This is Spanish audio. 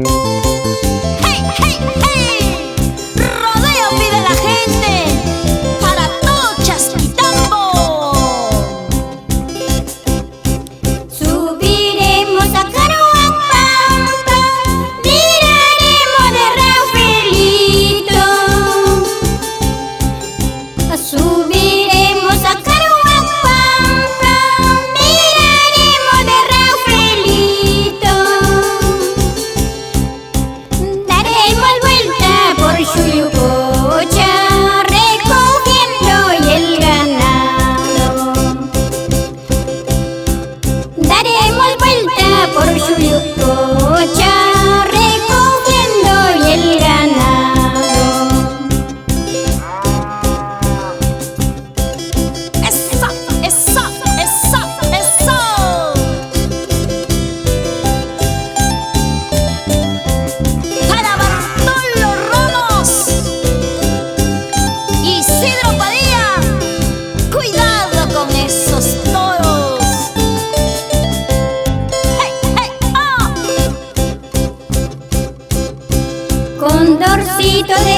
¡Hey, hey, hey! Rodeo pide la gente para todo Chasquitambo. Subiremos a Caruapampa, miraremos de Rafaelito. Subiremos a Caruapampa, miraremos de Rafaelito. Daremos vuelta por Chuyucocha, recogiendo y el ganado. Daremos vuelta por Chuyucocha, recogiendo y el ganado. ¡Eso, eso, eso, eso! Para Bartolo Ramos, Isidro Padilla, cuidado con esos toros. ¡Hey, hey, oh! Condorcito de